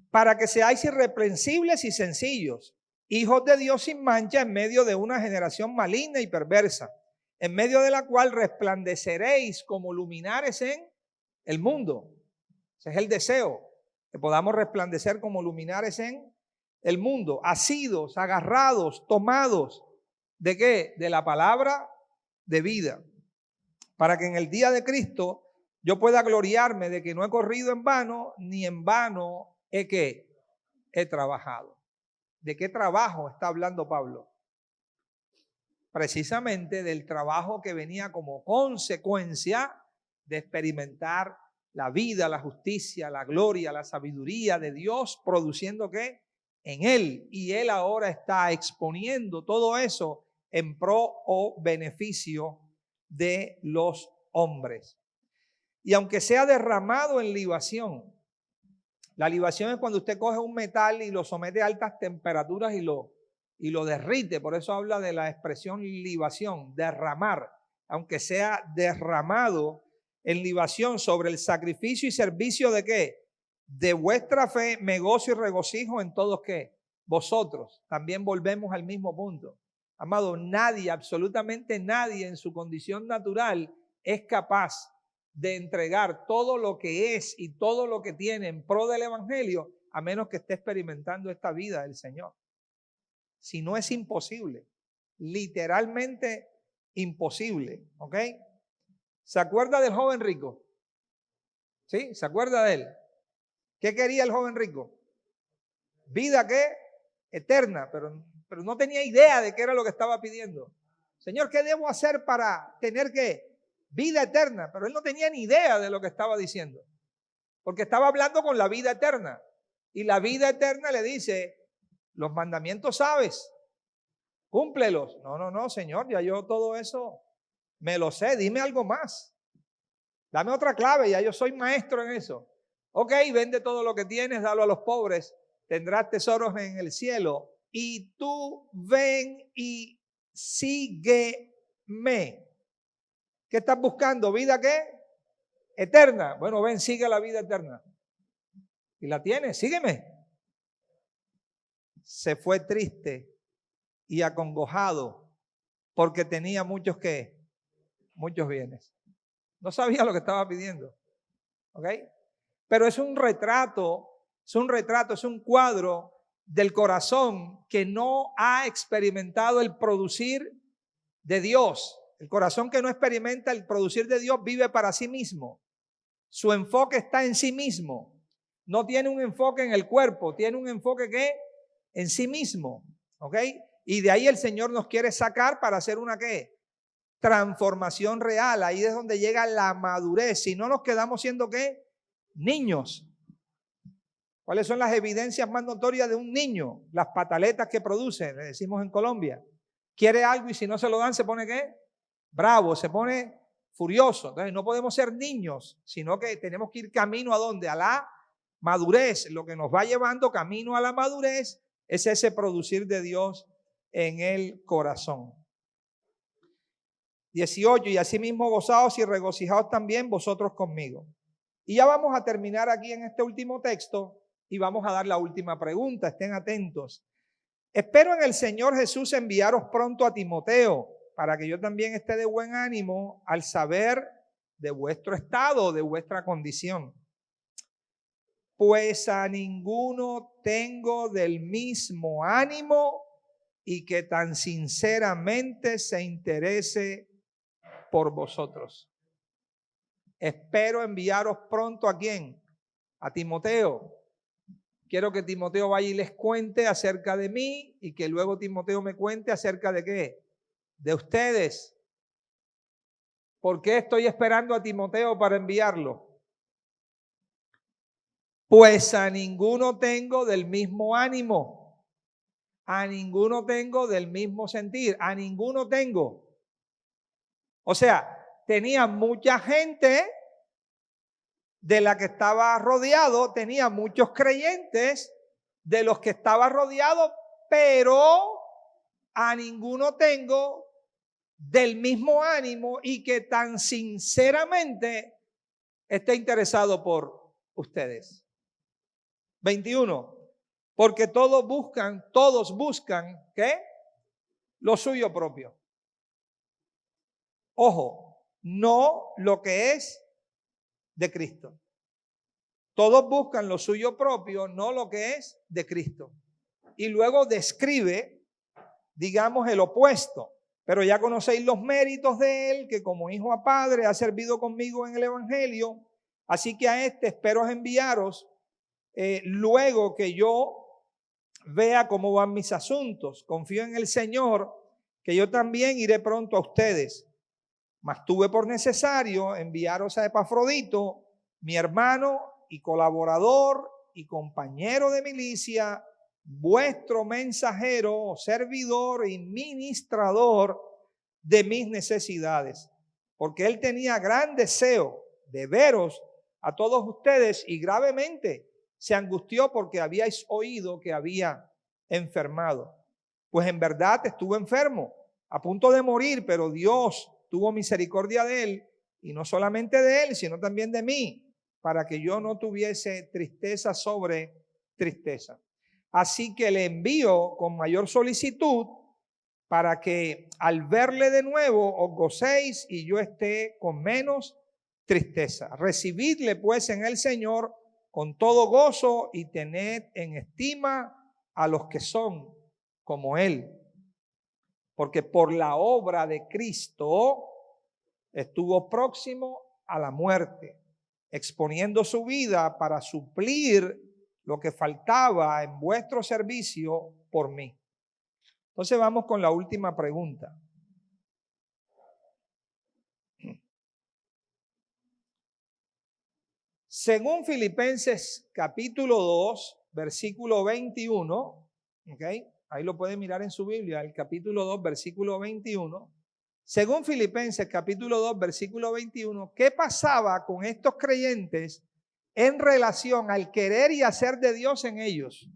A: Para que seáis irreprensibles y sencillos, hijos de Dios sin mancha en medio de una generación maligna y perversa, en medio de la cual resplandeceréis como luminares en el mundo. Ese es el deseo, que podamos resplandecer como luminares en el mundo, asidos, agarrados, tomados, ¿de qué? De la palabra de vida, para que en el día de Cristo yo pueda gloriarme de que no he corrido en vano, ni en vano he trabajado. ¿De qué trabajo está hablando Pablo? Precisamente del trabajo que venía como consecuencia de experimentar la vida, la justicia, la gloria, la sabiduría de Dios, produciendo ¿qué? En él. Y él ahora está exponiendo todo eso en pro o beneficio de los hombres. Y aunque sea derramado en libación, la libación es cuando usted coge un metal y lo somete a altas temperaturas y lo derrite. Por eso habla de la expresión libación, derramar. Aunque sea derramado en libación sobre el sacrificio y servicio de ¿qué? De vuestra fe, me gozo y regocijo en todos ¿qué? Vosotros. También volvemos al mismo punto. Amado, nadie, absolutamente nadie en su condición natural es capaz de entregar todo lo que es y todo lo que tiene en pro del evangelio, a menos que esté experimentando esta vida del Señor. Si no, es imposible, literalmente imposible. ¿Ok? ¿Se acuerda del joven rico? ¿Sí? ¿Se acuerda de él? ¿Qué quería el joven rico? Vida ¿qué? Eterna, pero no tenía idea de qué era lo que estaba pidiendo. Señor, ¿qué debo hacer para tener qué? Vida eterna. Pero él no tenía ni idea de lo que estaba diciendo, porque estaba hablando con la vida eterna. Y la vida eterna le dice, los mandamientos sabes, cúmplelos. No, Señor, ya yo todo eso me lo sé, dime algo más. Dame otra clave, ya yo soy maestro en eso. Ok, vende todo lo que tienes, dalo a los pobres, tendrás tesoros en el cielo. Y tú ven y sígueme. ¿Qué estás buscando? ¿Vida qué? Eterna. Bueno, ven, sigue la vida eterna. Y la tienes, sígueme. Se fue triste y acongojado porque tenía muchos ¿qué? Muchos bienes. No sabía lo que estaba pidiendo. ¿Ok? Pero es un retrato, es un cuadro del corazón que no ha experimentado el producir de Dios. El corazón que no experimenta el producir de Dios vive para sí mismo. Su enfoque está en sí mismo. No tiene un enfoque en el cuerpo, tiene un enfoque ¿qué? En sí mismo. ¿Ok? Y de ahí el Señor nos quiere sacar para hacer una ¿qué? Transformación real. Ahí es donde llega la madurez. Si no nos quedamos siendo ¿qué? Niños. ¿Cuáles son las evidencias más notorias de un niño? Las pataletas que produce, le decimos en Colombia. Quiere algo y si no se lo dan, ¿se pone qué? Bravo, se pone furioso. Entonces no podemos ser niños, sino que tenemos que ir camino a ¿dónde? A la madurez. Lo que nos va llevando camino a la madurez es ese producir de Dios en el corazón. 18, y asimismo gozaos y regocijaos también vosotros conmigo. Y ya vamos a terminar aquí en este último texto y vamos a dar la última pregunta. Estén atentos. Espero en el Señor Jesús enviaros pronto a Timoteo para que yo también esté de buen ánimo al saber de vuestro estado, de vuestra condición. Pues a ninguno tengo del mismo ánimo y que tan sinceramente se interese por vosotros. Espero enviaros pronto ¿a quién? A Timoteo. Quiero que Timoteo vaya y les cuente acerca de mí y que luego Timoteo me cuente acerca de ¿qué? De ustedes. ¿Por qué estoy esperando a Timoteo para enviarlo? Pues a ninguno tengo del mismo ánimo, a ninguno tengo del mismo sentir, a ninguno tengo. O sea, tenía mucha gente de la que estaba rodeado, tenía muchos creyentes de los que estaba rodeado, pero a ninguno tengo del mismo ánimo y que tan sinceramente esté interesado por ustedes. 21. Porque todos buscan, ¿qué? Lo suyo propio. Ojo, no lo que es de Cristo. Todos buscan lo suyo propio, no lo que es de Cristo. Y luego describe, digamos, el opuesto. Pero ya conocéis los méritos de él, que como hijo a padre ha servido conmigo en el evangelio. Así que a este espero enviaros luego que yo vea cómo van mis asuntos. Confío en el Señor, que yo también iré pronto a ustedes. Mas tuve por necesario enviaros a Epafrodito, mi hermano y colaborador y compañero de milicia, vuestro mensajero, servidor y ministrador de mis necesidades, porque él tenía gran deseo de veros a todos ustedes y gravemente se angustió porque habíais oído que había enfermado. Pues en verdad estuvo enfermo, a punto de morir, pero Dios tuvo misericordia de él, y no solamente de él, sino también de mí, para que yo no tuviese tristeza sobre tristeza. Así que le envío con mayor solicitud para que al verle de nuevo os gocéis y yo esté con menos tristeza. Recibidle pues en el Señor con todo gozo y tened en estima a los que son como Él. Porque por la obra de Cristo estuvo próximo a la muerte, exponiendo su vida para suplir lo que faltaba en vuestro servicio por mí. Entonces vamos con la última pregunta. Según Filipenses capítulo 2, versículo 21, ¿ok? Ahí lo pueden mirar en su Biblia, el capítulo 2, versículo 21. Según Filipenses capítulo 2, versículo 21, ¿qué pasaba con estos creyentes en relación al querer y hacer de Dios en ellos?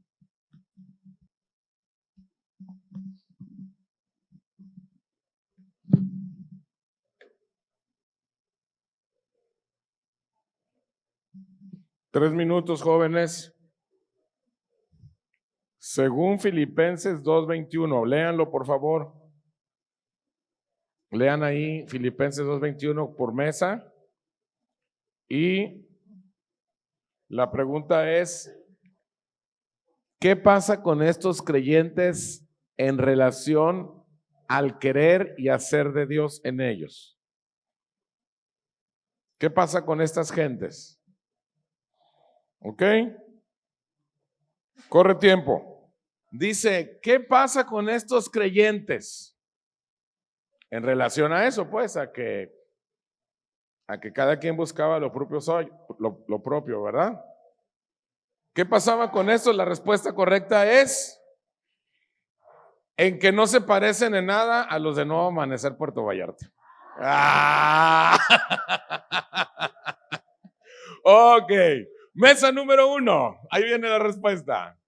B: Tres minutos, jóvenes. Según Filipenses 2:21, léanlo por favor. Lean ahí Filipenses 2:21 por mesa. Y la pregunta es, ¿qué pasa con estos creyentes en relación al querer y hacer de Dios en ellos? ¿Qué pasa con estas gentes? ¿Ok? Corre tiempo. Dice, ¿qué pasa con estos creyentes? En relación a eso, pues, a que cada quien buscaba lo propio, ¿verdad? ¿Qué pasaba con esto? La respuesta correcta es en que no se parecen en nada a los de Nuevo Amanecer Puerto Vallarta. ¡Ah! Ok. Mesa número 1. Ahí viene la respuesta.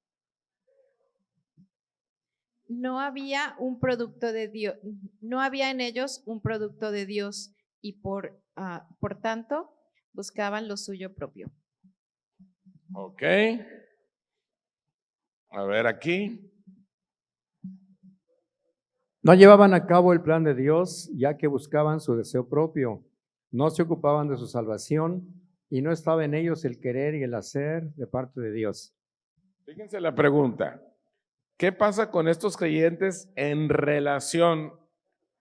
I: No había un producto de Dios, no había en ellos un producto de Dios y por tanto buscaban lo suyo propio.
B: Ok. A ver aquí.
J: No llevaban a cabo el plan de Dios, ya que buscaban su deseo propio. No se ocupaban de su salvación y no estaba en ellos el querer y el hacer de parte de Dios.
B: Fíjense la pregunta. ¿Qué pasa con estos creyentes en relación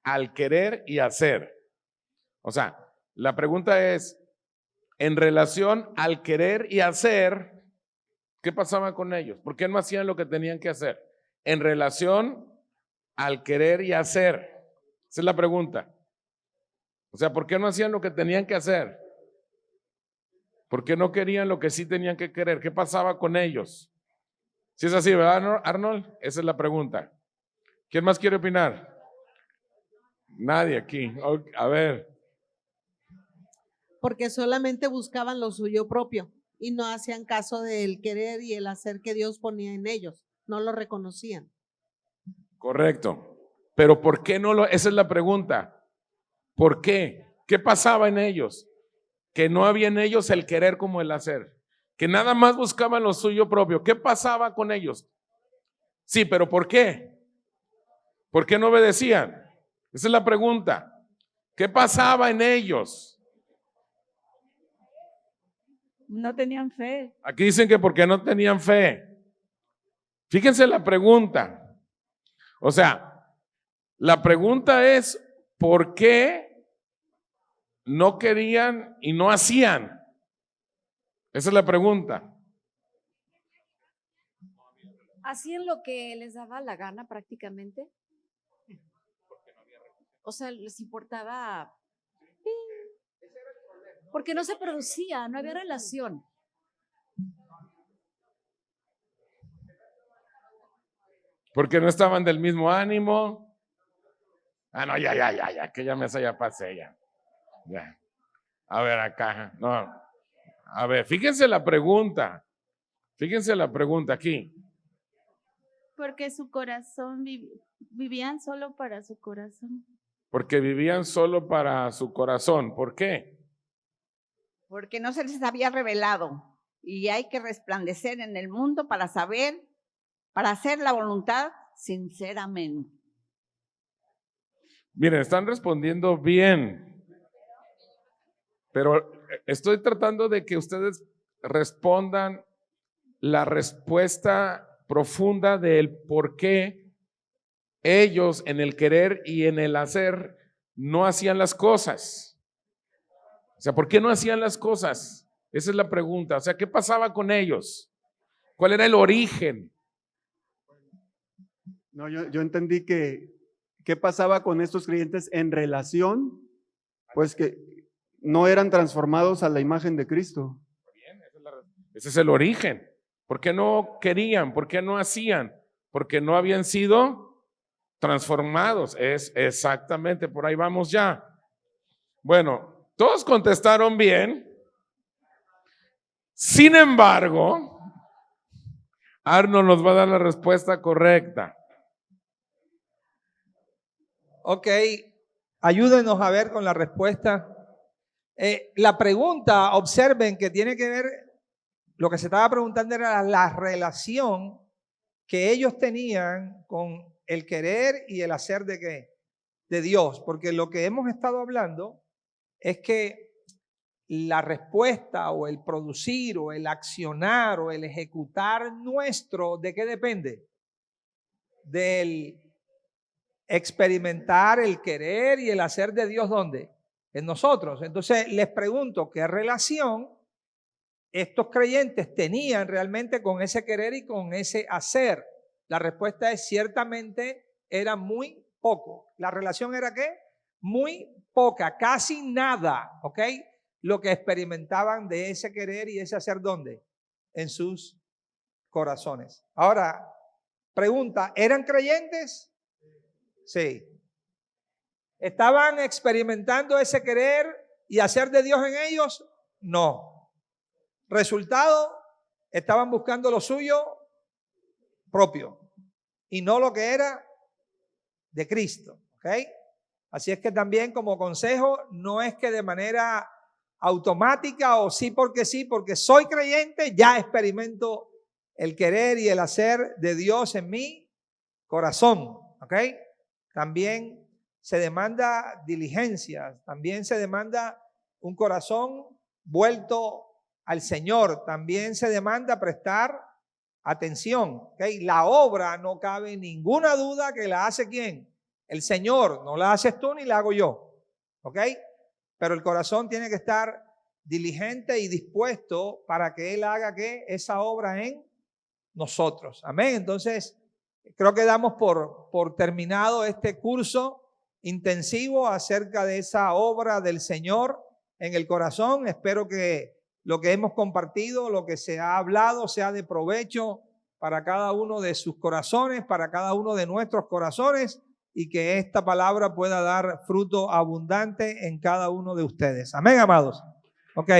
B: al querer y hacer? O sea, la pregunta es, en relación al querer y hacer, ¿qué pasaba con ellos? ¿Por qué no hacían lo que tenían que hacer? En relación al querer y hacer. Esa es la pregunta. O sea, ¿por qué no hacían lo que tenían que hacer? ¿Por qué no querían lo que sí tenían que querer? ¿Qué pasaba con ellos? Si es así, ¿verdad, Arnold? Esa es la pregunta. ¿Quién más quiere opinar? Nadie aquí. Okay, a ver.
K: Porque solamente buscaban lo suyo propio y no hacían caso del querer y el hacer que Dios ponía en ellos. No lo reconocían.
B: Correcto. Pero ¿por qué no lo? Esa es la pregunta. ¿Por qué? ¿Qué pasaba en ellos? Que no había en ellos el querer como el hacer. Que nada más buscaban lo suyo propio. ¿Qué pasaba con ellos? Sí, pero ¿por qué? ¿Por qué no obedecían? Esa es la pregunta. ¿Qué pasaba en ellos?
F: No tenían fe.
B: Aquí dicen que porque no tenían fe. Fíjense la pregunta. O sea, la pregunta es, ¿por qué no querían y no hacían? Esa es la pregunta.
C: ¿Hacían lo que les daba la gana prácticamente? O sea, les importaba. Porque no se producía, no había relación.
B: Porque no estaban del mismo ánimo. Ah, no, ya, que ya mesa ya pasé ya. Ya. A ver, acá. No. A ver, fíjense la pregunta. Fíjense la pregunta aquí.
L: Porque su corazón, vivían solo para su corazón.
B: Porque vivían solo para su corazón. ¿Por qué?
F: Porque no se les había revelado y hay que resplandecer en el mundo para saber, para hacer la voluntad sinceramente.
B: Miren, están respondiendo bien, pero estoy tratando de que ustedes respondan la respuesta profunda del por qué ellos en el querer y en el hacer no hacían las cosas. O sea, ¿por qué no hacían las cosas? Esa es la pregunta. O sea, ¿qué pasaba con ellos? ¿Cuál era el origen?
M: No, yo entendí que qué pasaba con estos creyentes en relación, pues que no eran transformados a la imagen de Cristo.
B: Ese es el origen. ¿Por qué no querían? ¿Por qué no hacían? Porque no habían sido transformados. Es exactamente, por ahí vamos ya. Bueno, todos contestaron bien. Sin embargo, Arnold nos va a dar la respuesta correcta.
A: Ok, ayúdenos a ver con la respuesta. La pregunta, observen que tiene que ver, lo que se estaba preguntando era la relación que ellos tenían con el querer y el hacer de qué, de Dios, porque lo que hemos estado hablando es que la respuesta o el producir o el accionar o el ejecutar nuestro, ¿de qué depende? Del experimentar el querer y el hacer de Dios, ¿dónde? En nosotros. Entonces les pregunto, ¿qué relación estos creyentes tenían realmente con ese querer y con ese hacer? La respuesta es ciertamente era muy poco. ¿La relación era qué? Muy poca, casi nada, ¿ok? Lo que experimentaban de ese querer y ese hacer, ¿dónde? En sus corazones. Ahora, pregunta, ¿eran creyentes? Sí. ¿Estaban experimentando ese querer y hacer de Dios en ellos? No. Resultado, estaban buscando lo suyo propio y no lo que era de Cristo. ¿Ok? Así es que también como consejo, no es que de manera automática o sí, porque soy creyente, ya experimento el querer y el hacer de Dios en mi corazón. ¿Ok? También se demanda diligencia, también se demanda un corazón vuelto al Señor, también se demanda prestar atención. ¿Okay? La obra no cabe ninguna duda que la hace ¿quién? El Señor, no la haces tú ni la hago yo. ¿Ok? Pero el corazón tiene que estar diligente y dispuesto para que Él haga ¿qué? Esa obra en nosotros. Amén. Entonces, creo que damos por terminado este curso intensivo acerca de esa obra del Señor en el corazón. Espero que lo que hemos compartido, lo que se ha hablado, sea de provecho para cada uno de sus corazones, para cada uno de nuestros corazones, y que esta palabra pueda dar fruto abundante en cada uno de ustedes. Amén, amados. Ok.